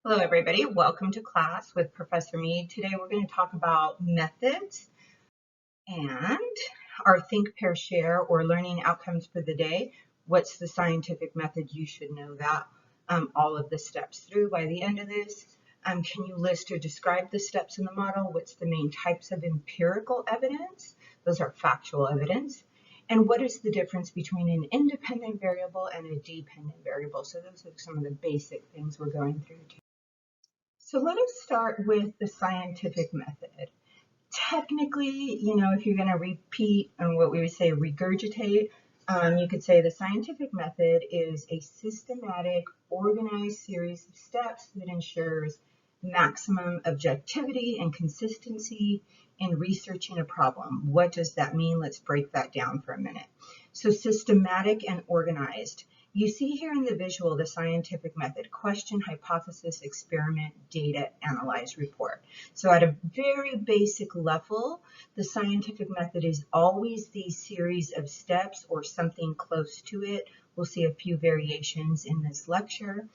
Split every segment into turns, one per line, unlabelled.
Hello, everybody. Welcome to class with Professor Mead. Today we're going to talk about methods and our think, pair, share, or learning outcomes for the day. What's the scientific method? You should know that. All of the steps through by the end of this. Can you list or describe the steps in the model? What's the main types of empirical evidence? Those are factual evidence. And what is the difference between an independent variable and a dependent variable? So those are some of the basic things we're going through. So let us start with the scientific method. Technically, if you're going to repeat and what we would say regurgitate, you could say the scientific method is a systematic, organized series of steps that ensures maximum objectivity and consistency in researching a problem. What does that mean? Let's break that down for a minute. So systematic and organized. You see here in the visual the scientific method: question, hypothesis, experiment, data, analyze, report. So at a very basic level, the scientific method is always these series of steps or something close to it. We'll see a few variations in this lecture.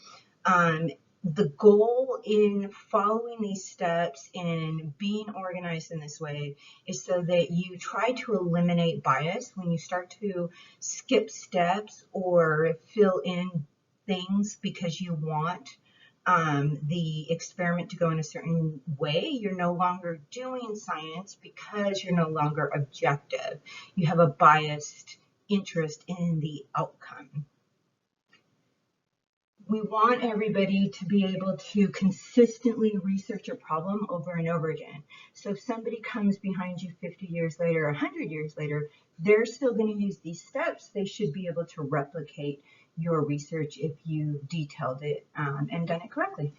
The goal in following these steps and being organized in this way is so that you try to eliminate bias when you start to skip steps or fill in things because you want the experiment to go in a certain way. You're no longer doing science because you're no longer objective. You have a biased interest in the outcome. We want everybody to be able to consistently research a problem over and over again. So if somebody comes behind you 50 years later, 100 years later, they're still going to use these steps. They should be able to replicate your research if you detailed it and done it correctly.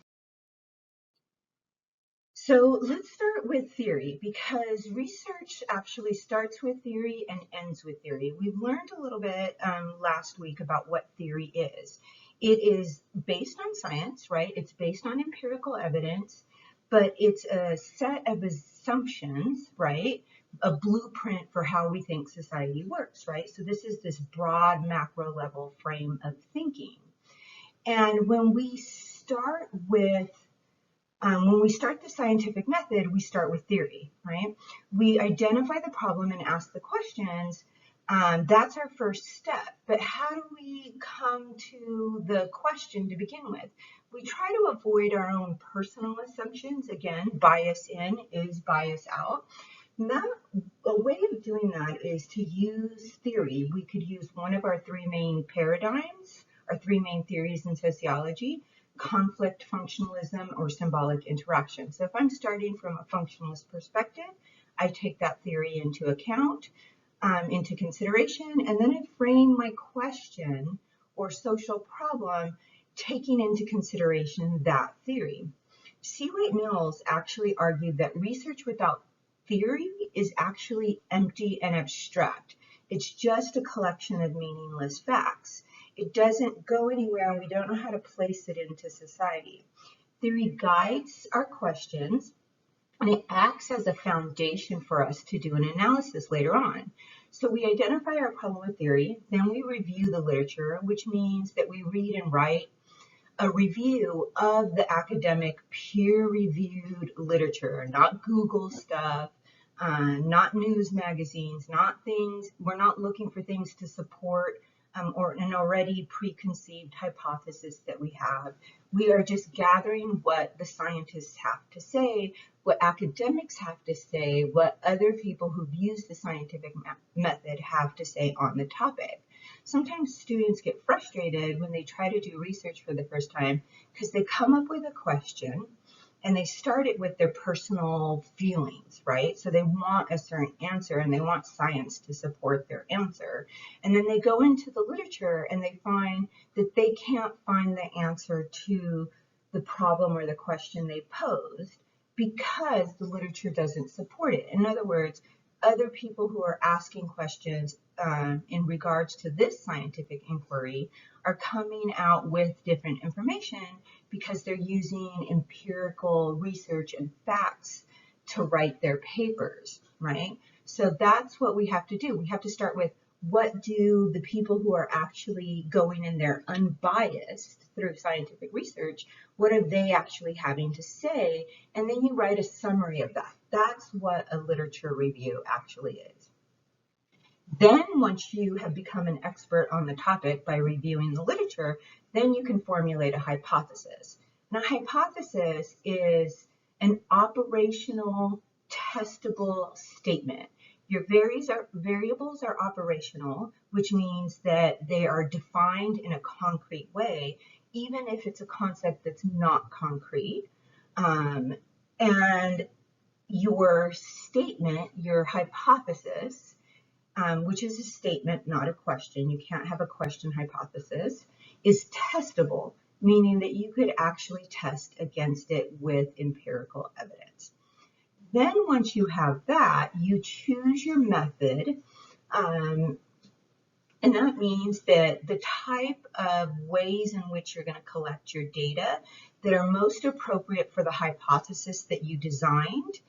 So let's start with theory, because research actually starts with theory and ends with theory. We learned a little bit last week about what theory is. It is based on science, right? It's based on empirical evidence, but it's a set of assumptions, right? A blueprint for how we think society works, right? So this is this broad macro level frame of thinking. And when we start the scientific method, we start with theory, right? We identify the problem and ask the questions. That's our first step. But how do we come to the question to begin with? We try to avoid our own personal assumptions. Again, bias in is bias out. A way of doing that is to use theory. We could use one of our three main paradigms, our three main theories in sociology: conflict, functionalism, or symbolic interaction. So if I'm starting from a functionalist perspective, I take that theory into account, into consideration, and then I frame my question or social problem taking into consideration that theory. C. Wright Mills actually argued that research without theory is actually empty and abstract. It's just a collection of meaningless facts. It doesn't go anywhere, and we don't know how to place it into society. Theory guides our questions, and it acts as a foundation for us to do an analysis later on. So we identify our problem with theory, then we review the literature, which means that we read and write a review of the academic peer-reviewed literature, not Google stuff, not news magazines, not things. We're not looking for things to support or an already preconceived hypothesis that we have. We are just gathering what the scientists have to say, what academics have to say, what other people who've used the scientific method have to say on the topic. Sometimes students get frustrated when they try to do research for the first time because they come up with a question and they start it with their personal feelings, right? So they want a certain answer and they want science to support their answer. And then they go into the literature and they find that they can't find the answer to the problem or the question they posed because the literature doesn't support it. In other words, other people who are asking questions in regards to this scientific inquiry are coming out with different information because they're using empirical research and facts to write their papers, right? So that's what we have to do. We have to start with, what do the people who are actually going in there unbiased, through scientific research, what are they actually having to say? And then you write a summary of that. That's what a literature review actually is. Then once you have become an expert on the topic by reviewing the literature, then you can formulate a hypothesis. Now, a hypothesis is an operational, testable statement. Your variables are operational, which means that they are defined in a concrete way, even if it's a concept that's not concrete. And your statement, your hypothesis, which is a statement, not a question. You can't have a question hypothesis, is testable, meaning that you could actually test against it with empirical evidence. Then once you have that, you choose your method, and that means that the type of ways in which you're going to collect your data that are most appropriate for the hypothesis that you designed,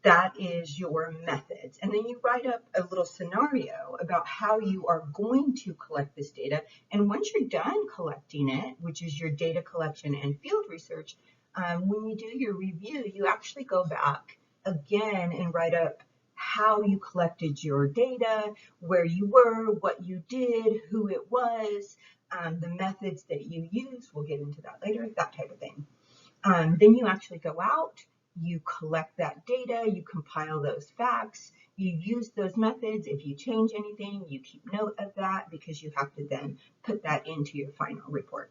that is your methods. And then you write up a little scenario about how you are going to collect this data. And once you're done collecting it, which is your data collection and field research, when you do your review, you actually go back again and write up how you collected your data, where you were, what you did, who it was, the methods that you used. We'll get into that later, that type of thing. Then you actually go out, you collect that data, you compile those facts, you use those methods. If you change anything, you keep note of that because you have to then put that into your final report.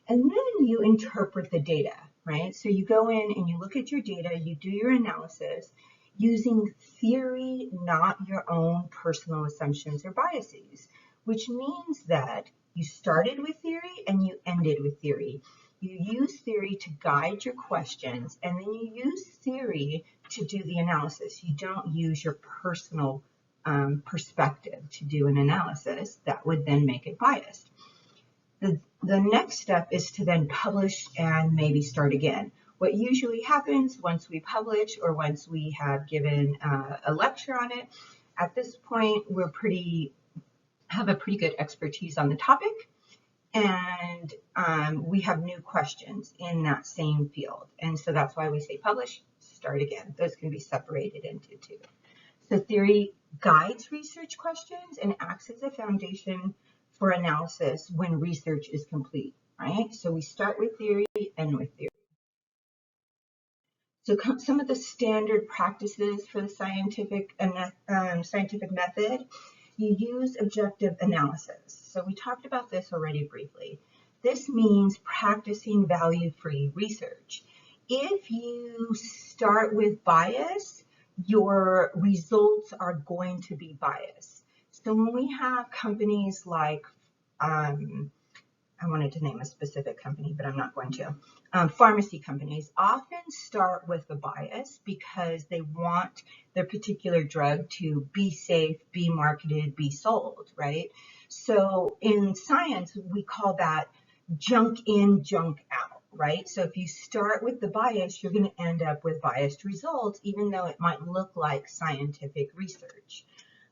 And then you interpret the data, right? So you go in and you look at your data, you do your analysis using theory, not your own personal assumptions or biases, which means that you started with theory and you ended with theory. You use theory to guide your questions, and then you use theory to do the analysis. You don't use your personal perspective to do an analysis. That would then make it biased. The next step is to then publish and maybe start again. What usually happens once we publish or once we have given a lecture on it, at this point we're have a pretty good expertise on the topic, and we have new questions in that same field. And so that's why we say publish, start again. Those can be separated into two. So theory guides research questions and acts as a foundation for analysis when research is complete, right? So we start with theory, end with theory. So some of the standard practices for the scientific method, you use objective analysis. So we talked about this already briefly. This means practicing value-free research. If you start with bias, your results are going to be biased. So when we have companies like, I wanted to name a specific company, but I'm not going to. Pharmacy companies often start with a bias because they want their particular drug to be safe, be marketed, be sold, right? So in science, we call that junk in, junk out, right? So if you start with the bias, you're going to end up with biased results, even though it might look like scientific research.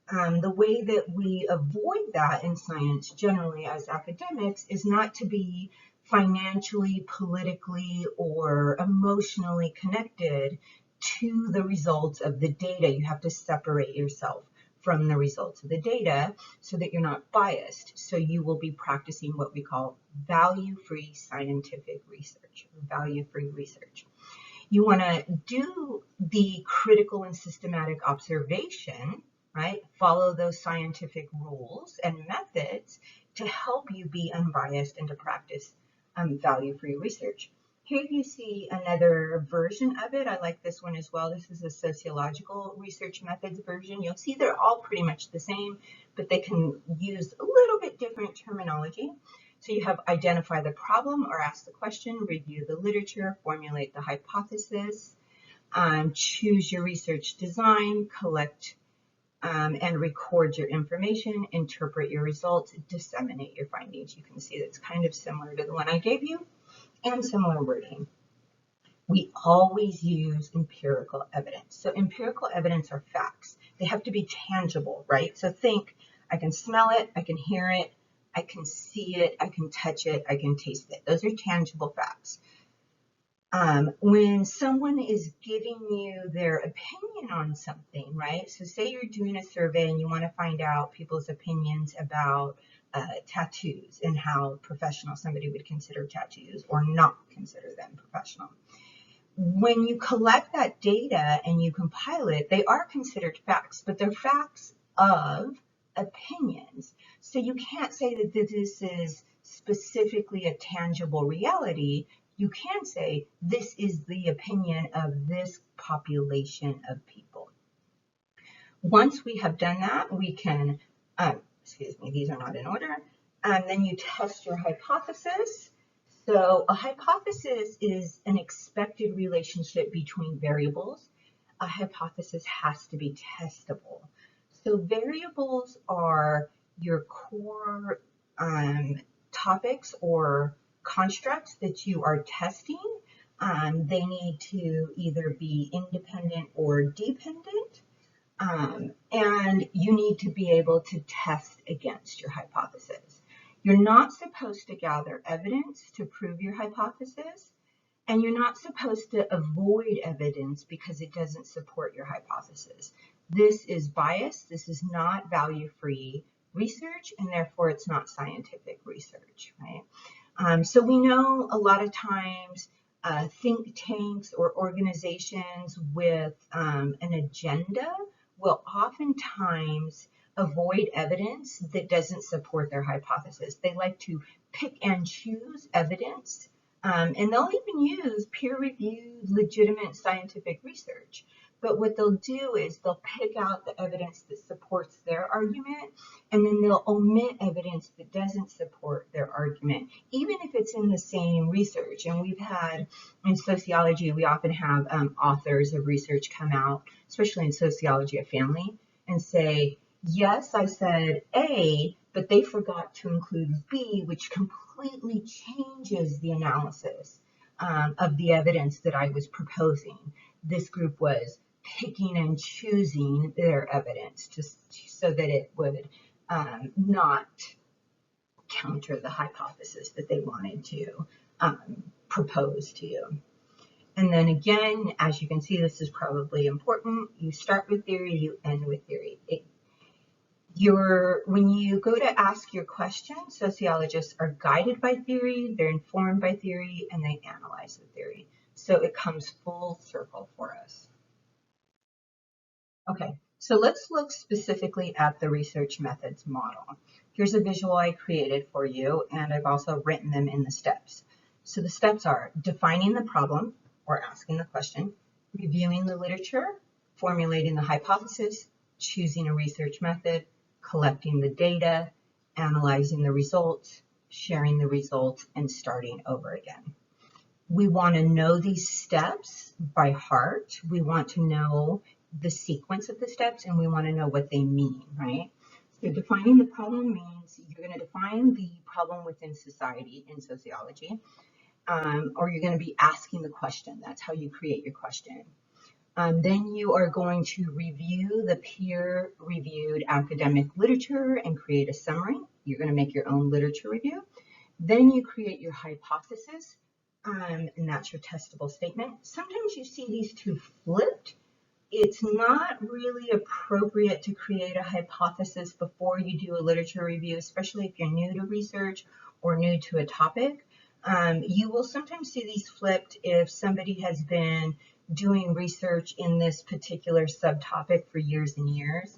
The way that we avoid that in science generally as academics is not to be financially, politically, or emotionally connected to the results of the data. You have to separate yourself from the results of the data so that you're not biased. So you will be practicing what we call value-free scientific research, or value-free research. You want to do the critical and systematic observation, right? Follow those scientific rules and methods to help you be unbiased and to practice value-free research. Here you see another version of it. I like this one as well. This is a sociological research methods version. You'll see they're all pretty much the same, but they can use a little bit different terminology. So you have identify the problem or ask the question, review the literature, formulate the hypothesis, choose your research design, collect and record your information, interpret your results, disseminate your findings. You can see that's kind of similar to the one I gave you and similar wording. We always use empirical evidence. So empirical evidence are facts. They have to be tangible, right? So think, I can smell it, I can hear it, I can see it, I can touch it, I can taste it. Those are tangible facts. When someone is giving you their opinion on something, right? So say you're doing a survey and you want to find out people's opinions about tattoos and how professional somebody would consider tattoos or not consider them professional. When you collect that data and you compile it, they are considered facts, but they're facts of opinions. So you can't say that this is specifically a tangible reality. You can say this is the opinion of this population of people. Once we have done that, we can, excuse me, these are not in order, then you test your hypothesis. So a hypothesis is an expected relationship between variables. A hypothesis has to be testable. So variables are your core topics or constructs that you are testing. They need to either be independent or dependent, and you need to be able to test against your hypothesis. You're not supposed to gather evidence to prove your hypothesis, and you're not supposed to avoid evidence because it doesn't support your hypothesis. This is biased, this is not value-free research, and therefore it's not scientific research, right? So we know a lot of times think tanks or organizations with an agenda will oftentimes avoid evidence that doesn't support their hypothesis. They like to pick and choose evidence, and they'll even use peer-reviewed, legitimate scientific research. But what they'll do is they'll pick out the evidence that supports their argument, and then they'll omit evidence that doesn't support their argument, even if it's in the same research. And we've had, in sociology, we often have authors of research come out, especially in sociology of family, and say, yes, I said A, but they forgot to include B, which completely changes the analysis of the evidence that I was proposing. This group was picking and choosing their evidence just so that it would not counter the hypothesis that they wanted to propose to you. And then again, as you can see, this is probably important. You start with theory, you end with theory. When you go to ask your question, sociologists are guided by theory, they're informed by theory, and they analyze the theory. So it comes full circle for us. Okay, so let's look specifically at the research methods model. Here's a visual I created for you, and I've also written them in the steps. So the steps are defining the problem or asking the question, reviewing the literature, formulating the hypothesis, choosing a research method, collecting the data, analyzing the results, sharing the results, and starting over again. We want to know these steps by heart. We want to know the sequence of the steps, and we want to know what they mean, right? So defining the problem means you're going to define the problem within society in sociology, or you're going to be asking the question. That's how you create your question. Then you are going to review the peer-reviewed academic literature and create a summary. You're going to make your own literature review. Then you create your hypothesis, and that's your testable statement. Sometimes you see these two flipped. It's not really appropriate to create a hypothesis before you do a literature review, especially if you're new to research or new to a topic. You will sometimes see these flipped if somebody has been doing research in this particular subtopic for years and years,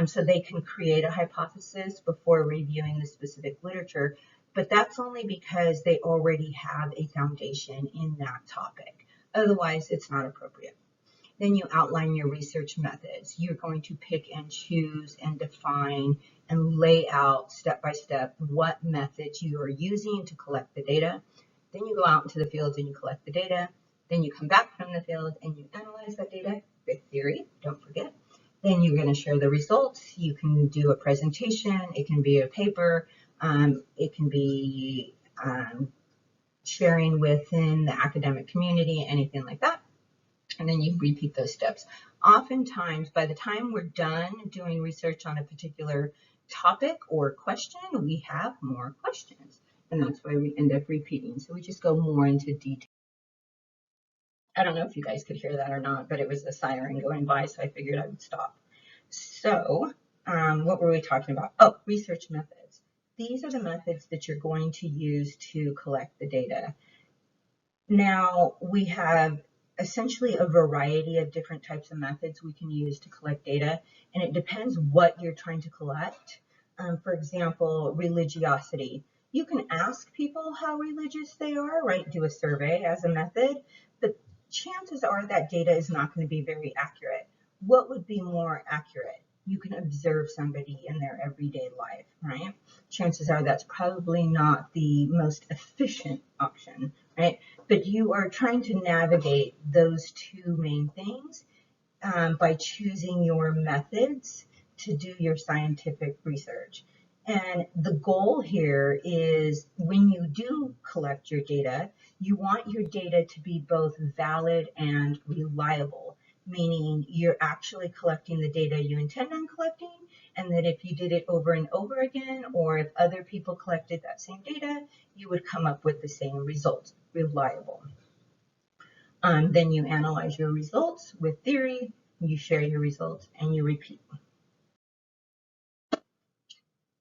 so they can create a hypothesis before reviewing the specific literature, but that's only because they already have a foundation in that topic. Otherwise, it's not appropriate. Then you outline your research methods. You're going to pick and choose and define and lay out step by step what methods you are using to collect the data. Then you go out into the fields and you collect the data. Then you come back from the field and you analyze that data with theory, don't forget. Then you're going to share the results. You can do a presentation. It can be a paper. It can be sharing within the academic community, anything like that. And then you repeat those steps. Oftentimes, by the time we're done doing research on a particular topic or question, we have more questions. And that's why we end up repeating. So we just go more into detail. I don't know if you guys could hear that or not, but it was a siren going by, so I figured I would stop. So what were we talking about? Oh, research methods. These are the methods that you're going to use to collect the data. Now, we have essentially a variety of different types of methods we can use to collect data, and it depends what you're trying to collect. For example, religiosity. You can ask people how religious they are, right? Do a survey as a method, but chances are that data is not going to be very accurate. What would be more accurate? You can observe somebody in their everyday life, right? Chances are that's probably not the most efficient option, right? But you are trying to navigate those two main things by choosing your methods to do your scientific research. And the goal here is when you do collect your data, you want your data to be both valid and reliable, meaning you're actually collecting the data you intend on collecting, and that if you did it over and over again, or if other people collected that same data, you would come up with the same results, reliable. Then you analyze your results with theory, you share your results, and you repeat.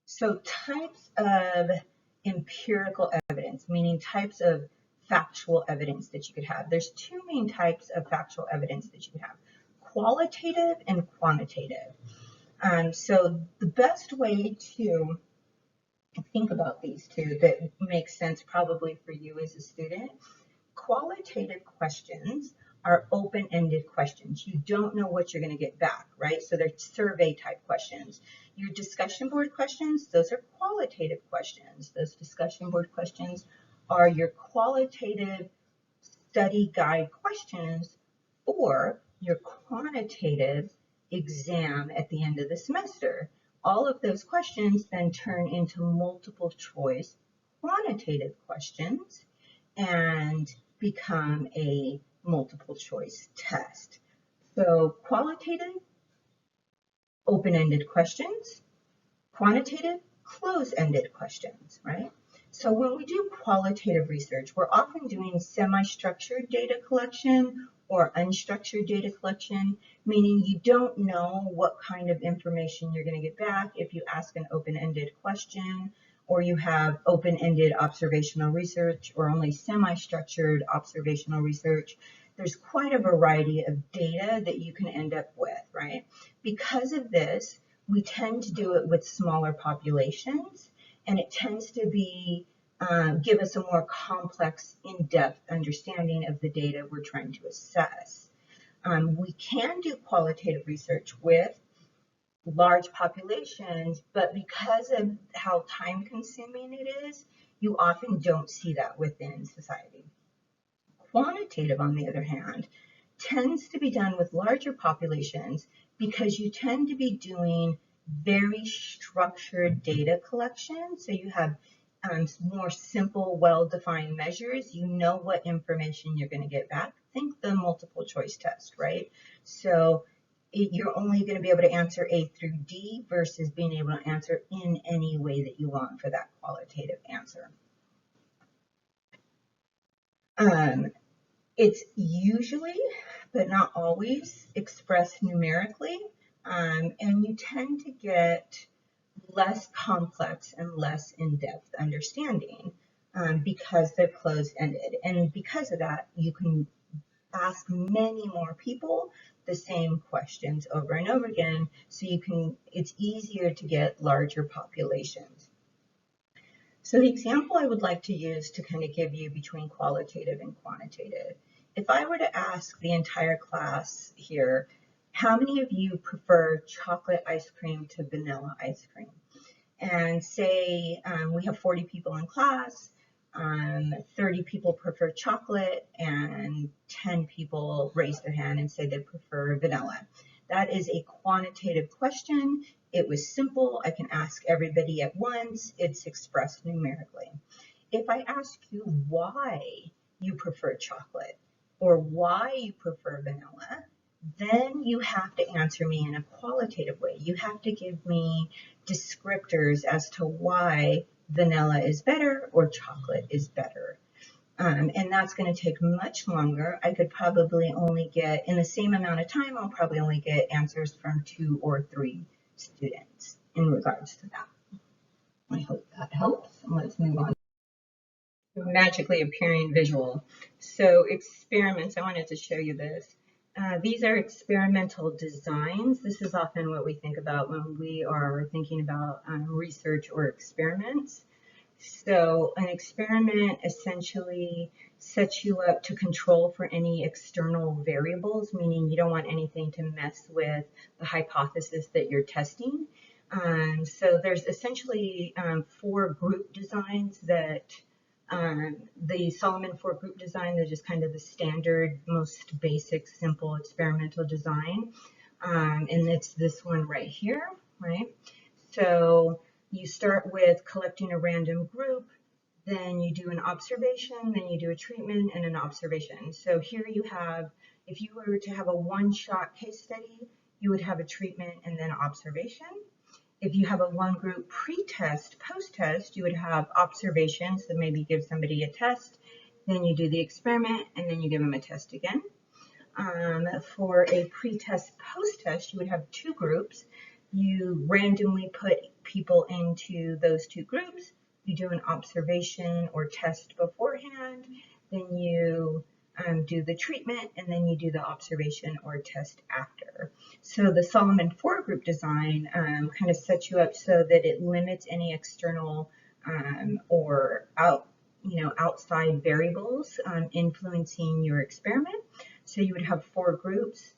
So types of empirical evidence, meaning types of factual evidence that you could have. There's two main types of factual evidence that you could have, qualitative and quantitative. So the best way to think about these two that makes sense probably for you as a student, qualitative questions are open-ended questions. You don't know what you're going to get back, right? So they're survey type questions. Your discussion board questions, those are qualitative questions. Those discussion board questions are your qualitative study guide questions for your quantitative exam at the end of the semester. All of those questions then turn into multiple choice quantitative questions and become a multiple choice test. So qualitative, open-ended questions, quantitative, close-ended questions, right? So when we do qualitative research, we're often doing semi-structured data collection or unstructured data collection, meaning you don't know what kind of information you're going to get back if you ask an open-ended question, or you have open-ended observational research or only semi-structured observational research. There's quite a variety of data that you can end up with, right? Because of this, we tend to do it with smaller populations, and it tends to be give us a more complex, in-depth understanding of the data we're trying to assess. We can do qualitative research with large populations, but because of how time-consuming it is, you often don't see that within society. Quantitative, on the other hand, tends to be done with larger populations because you tend to be doing very structured data collection. So you have more simple, well-defined measures. You know what information you're going to get back. Think the multiple choice test, right? So you're only going to be able to answer A through D versus being able to answer in any way that you want for that qualitative answer. It's usually, but not always, expressed numerically, and you tend to get less complex and less in-depth understanding because they're closed-ended. And because of that, you can ask many more people the same questions over and over again, so it's easier to get larger populations. So the example I would like to use to kind of give you between qualitative and quantitative, if I were to ask the entire class here, how many of you prefer chocolate ice cream to vanilla ice cream? And say we have 40 people in class, 30 people prefer chocolate, and 10 people raise their hand and say they prefer vanilla. That is a quantitative question. It was simple. I can ask everybody at once. It's expressed numerically. If I ask you why you prefer chocolate or why you prefer vanilla, then you have to answer me in a qualitative way. You have to give me descriptors as to why vanilla is better or chocolate is better. And that's going to take much longer. I could probably only get, in the same amount of time, I'll probably only get answers from 2 or 3 students in regards to that. I hope that helps. And let's move on. Magically appearing visual. So experiments, I wanted to show you this. These are experimental designs. This is often what we think about when we are thinking about research or experiments. So an experiment essentially sets you up to control for any external variables, meaning you don't want anything to mess with the hypothesis that you're testing. So there's essentially 4 group designs that the Solomon 4 group design, they're just kind of the standard, most basic, simple experimental design. And it's this one right here, right? So you start with collecting a random group, then you do an observation, then you do a treatment and an observation. So here you have, if you were to have a one-shot case study, you would have a treatment and then observation. If you have a one group pre-test, post-test, you would have observations, so maybe give somebody a test, then you do the experiment, and then you give them a test again. For a pre-test, post-test, you would have 2 groups. You randomly put people into those 2 groups. You do an observation or test beforehand, then you do the treatment, and then you do the observation or test after. So the Solomon 4 group design kind of sets you up so that it limits any external or outside variables influencing your experiment. So you would have 4 groups.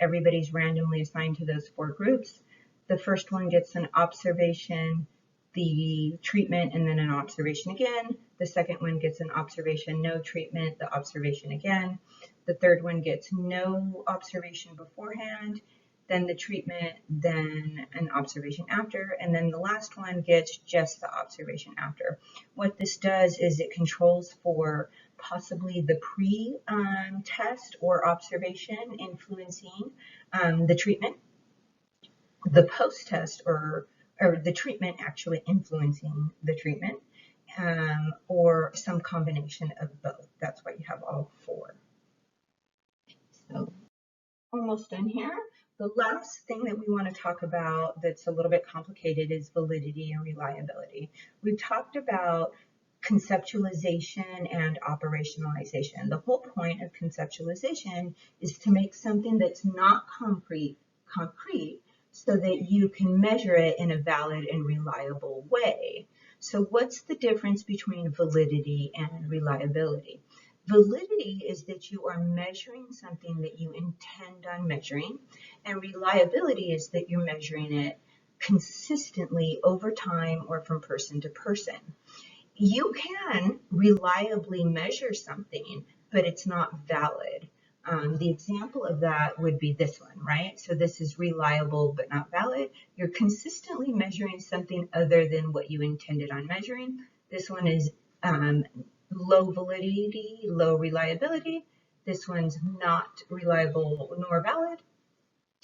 Everybody's randomly assigned to those 4 groups. The first one gets an observation, the treatment, and then an observation again. The second one gets an observation, no treatment, the observation again. The third one gets no observation beforehand, then the treatment, then an observation after, and then the last one gets just the observation after. What this does is it controls for possibly the pre-test or observation influencing the treatment, the post-test or the treatment actually influencing the treatment, or some combination of both. That's why you have all 4. So almost done here. The last thing that we want to talk about that's a little bit complicated is validity and reliability. We've talked about conceptualization and operationalization. The whole point of conceptualization is to make something that's not concrete so that you can measure it in a valid and reliable way. So what's the difference between validity and reliability? Validity is that you are measuring something that you intend on measuring, and reliability is that you're measuring it consistently over time or from person to person. You can reliably measure something, but it's not valid. The example of that would be this one, right? So this is reliable but not valid. You're consistently measuring something other than what you intended on measuring. This one is low validity, low reliability. This one's not reliable nor valid.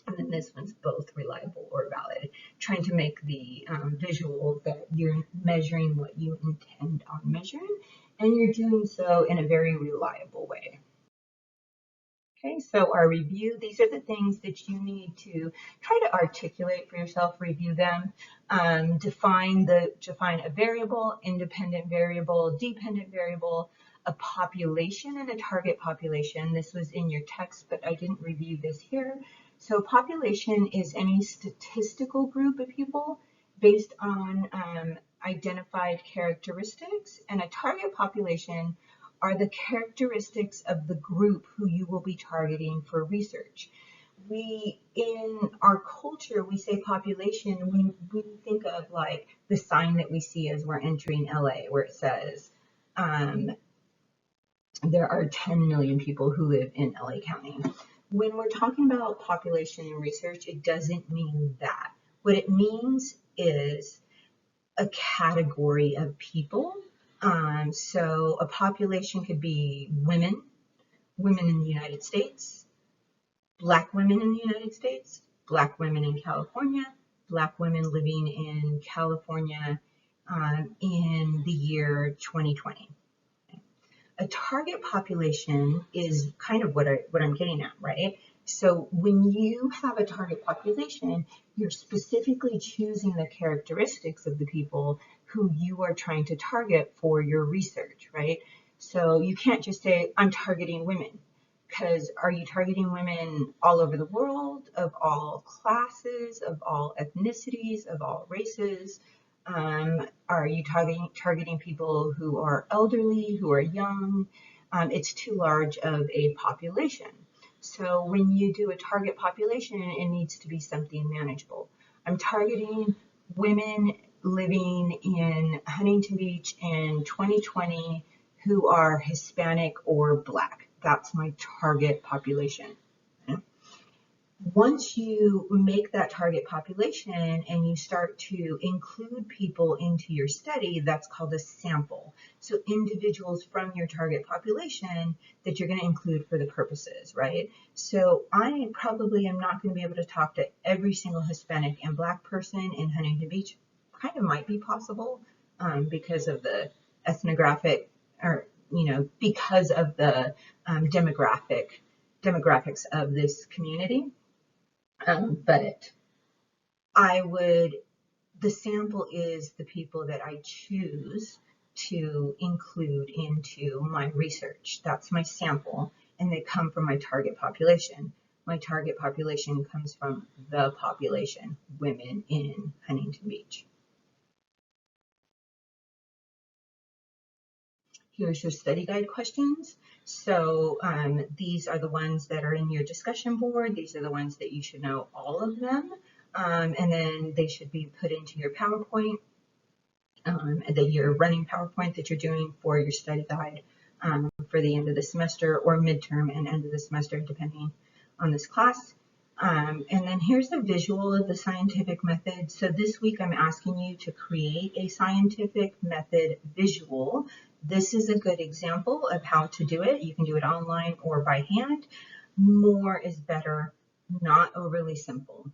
And then this one's both reliable or valid, trying to make the visual that you're measuring what you intend on measuring, and you're doing so in a very reliable way. Okay, so our review, these are the things that you need to try to articulate for yourself, review them, define a variable, independent variable, dependent variable, a population and a target population. This was in your text, but I didn't review this here. So population is any statistical group of people based on identified characteristics, and a target population are the characteristics of the group who you will be targeting for research. In our culture, we say population, we think of like the sign that we see as we're entering LA, where it says there are 10 million people who live in LA County. When we're talking about population in research, it doesn't mean that. What it means is a category of people. So a population could be women in the United States, Black women in the United States, Black women in California, Black women living in California in the year 2020. A target population is kind of what I'm getting at, right? So when you have a target population, you're specifically choosing the characteristics of the people who you are trying to target for your research, right? So you can't just say, I'm targeting women, because are you targeting women all over the world, of all classes, of all ethnicities, of all races? Are you targeting people who are elderly, who are young? It's too large of a population. So when you do a target population, it needs to be something manageable. I'm targeting women living in Huntington Beach in 2020 who are Hispanic or Black. That's my target population. Once you make that target population and you start to include people into your study, that's called a sample. So individuals from your target population that you're going to include for the purposes, right? So I probably am not going to be able to talk to every single Hispanic and Black person in Huntington Beach. Kind of might be possible because of the ethnographic, or because of the demographics of this community. But the sample is the people that I choose to include into my research. That's my sample, and they come from my target population. My target population comes from the population, women in Huntington Beach. Here's your study guide questions. So these are the ones that are in your discussion board. These are the ones that you should know all of them. And then they should be put into your PowerPoint, your running PowerPoint that you're doing for your study guide for the end of the semester, or midterm and end of the semester, depending on this class. And then here's the visual of the scientific method. So this week I'm asking you to create a scientific method visual. This is a good example of how to do it. You can do it online or by hand. More is better, not overly simple.